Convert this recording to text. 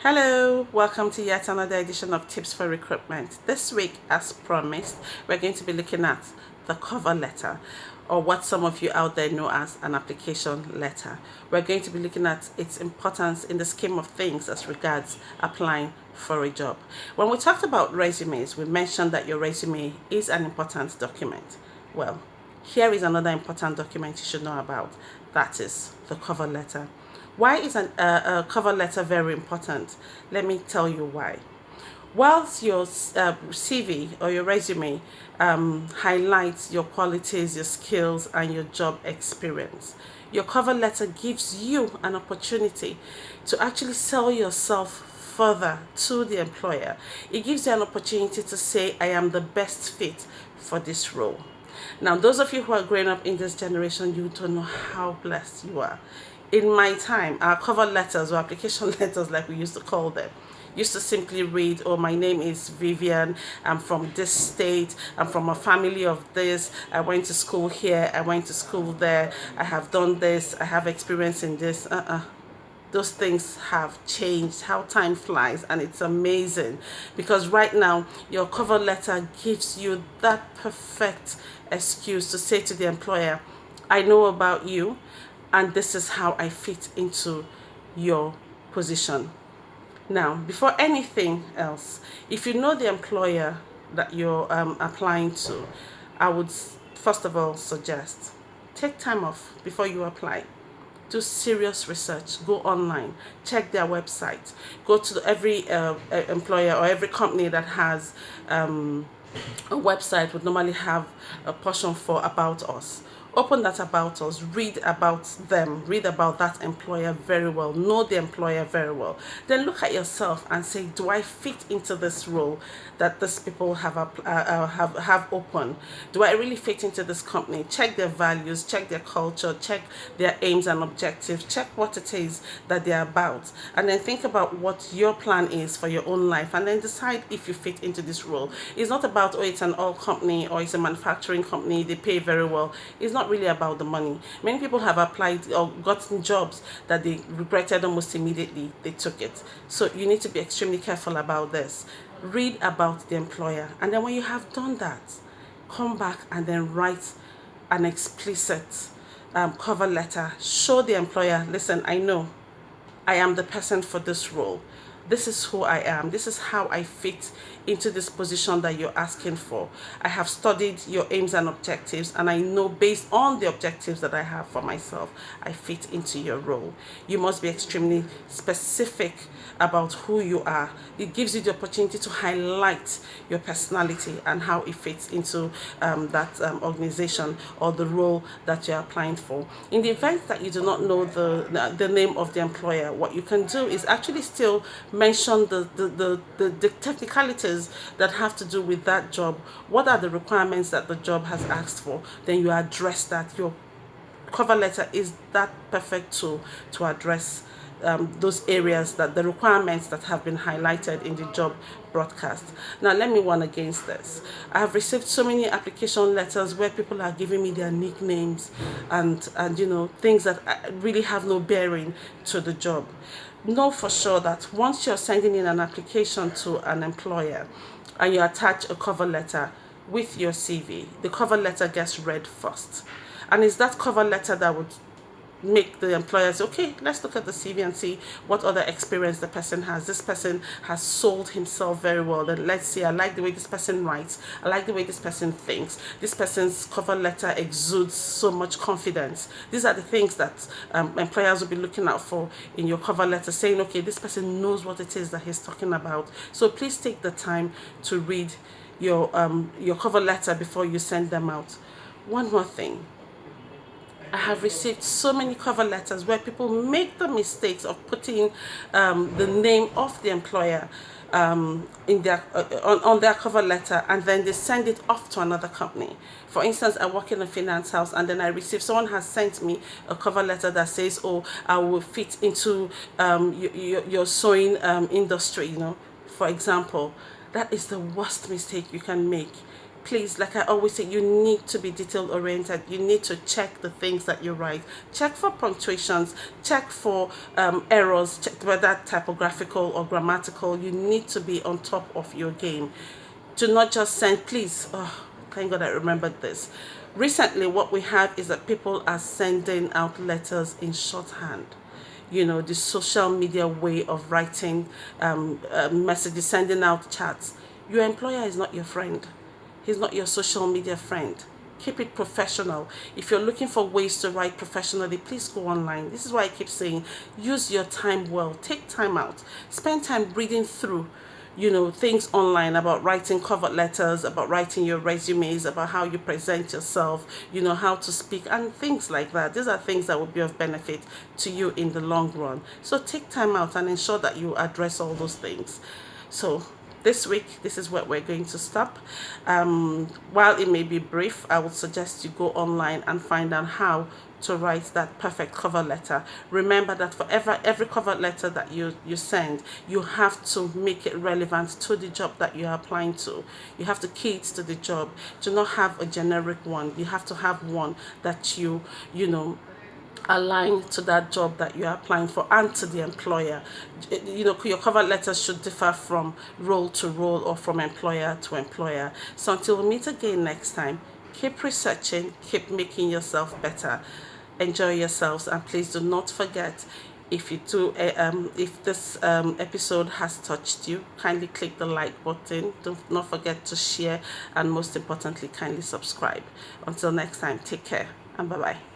Hello, welcome to yet another edition of Tips for Recruitment. This week, as promised, we're going to be looking at the cover letter, or what some of you out there know as an application letter. We're going to be looking at its importance in the scheme of things as regards applying for a job. When we talked about resumes, we mentioned that your resume is an important document. Well, here is another important document you should know about. That is the cover letter. Why is a cover letter very important? Let me tell you why. Whilst your CV or your resume highlights your qualities, your skills, and your job experience, your cover letter gives you an opportunity to actually sell yourself further to the employer. It gives you an opportunity to say, I am the best fit for this role. Now, those of you who are growing up in this generation, you don't know how blessed you are. In my time, our cover letters or application letters, like we used to call them, used to simply read, oh, my name is Vivian, I'm from this state, I'm from a family of this, I went to school here, I went to school there, I have done this, I have experience in this. Those things have changed, how time flies, and it's amazing because right now your cover letter gives you that perfect excuse to say to the employer, I know about you and this is how I fit into your position. Now, before anything else, if you know the employer that you're applying to, I would first of all suggest take time off before you apply. Do serious research. Go online, check their website. Go to every employer or every company that has a website would normally have a portion for About Us. Open that About Us, read about them, read about that employer very well, know the employer very well. Then look at yourself and say, do I fit into this role that these people have open? Do I really fit into this company? Check their values, check their culture, check their aims and objectives, check what it is that they're about, and then think about what your plan is for your own life, and then decide if you fit into this role. It's not about, oh, it's an oil company or it's a manufacturing company, they pay very well. It's not really about the money. Many people have applied or gotten jobs that they regretted almost immediately they took it. So you need to be extremely careful about this. Read about the employer, and then when you have done that, come back and then write an explicit cover letter. Show the employer, listen, I know I am the person for this role. This is who I am. This is how I fit into this position that you're asking for. I have studied your aims and objectives, and I know based on the objectives that I have for myself, I fit into your role. You must be extremely specific about who you are. It gives you the opportunity to highlight your personality and how it fits into that organization or the role that you're applying for. In the event that you do not know the name of the employer, what you can do is actually still mention the technicalities that have to do with that job. What are the requirements that the job has asked for? Then you address that. Your cover letter is that perfect tool to address those areas, that the requirements that have been highlighted in the job broadcast. Now, let me warn against this. I have received so many application letters where people are giving me their nicknames and things that really have no bearing to the job. Know for sure that once you're sending in an application to an employer and you attach a cover letter with your CV, the cover letter gets read first. And it's that cover letter that would make the employer say, okay, let's look at the CV and see what other experience the person has. This person has sold himself very well. Then let's see, I like the way this person writes. I like the way this person thinks. This person's cover letter exudes so much confidence. These are the things that employers will be looking out for in your cover letter, saying, okay, this person knows what it is that he's talking about. So please take the time to read your cover letter before you send them out. One more thing. I have received so many cover letters where people make the mistakes of putting the name of the employer in their on their cover letter, and then they send it off to another company. For instance, I work in a finance house, and then I receive, someone has sent me a cover letter that says, oh, I will fit into your sewing industry, for example. That is the worst mistake you can make. please, like I always say, you need to be detail oriented. You need to check the things that you write. Check for punctuations, check for errors, check whether typographical or grammatical. You need to be on top of your game. Do not just send, please. Oh, thank God I remembered this. Recently, what we have is that people are sending out letters in shorthand. You know, the social media way of writing messages, sending out chats. Your employer is not your friend. He's not your social media friend. Keep it professional. If you're looking for ways to write professionally, please go online. This is why I keep saying, use your time well. Take time out. Spend time reading through, you know, things online about writing cover letters, about writing your resumes, about how you present yourself, you know, how to speak and things like that. These are things that will be of benefit to you in the long run. So take time out and ensure that you address all those things. So this week, this is where we're going to stop. While it may be brief, I would suggest you go online and find out how to write that perfect cover letter. Remember that for every cover letter that you send, you have to make it relevant to the job that you are applying to. You have to key it to the job. Do not have a generic one. You have to have one that you know, align to that job that you're applying for and to the employer. You know, your cover letter should differ from role to role or from employer to employer. So until we meet again next time, keep researching, keep making yourself better. Enjoy yourselves, and please do not forget, if you do if this episode has touched you, kindly click the like button. Do not forget to share, and most importantly, kindly subscribe. Until next time, take care and bye bye.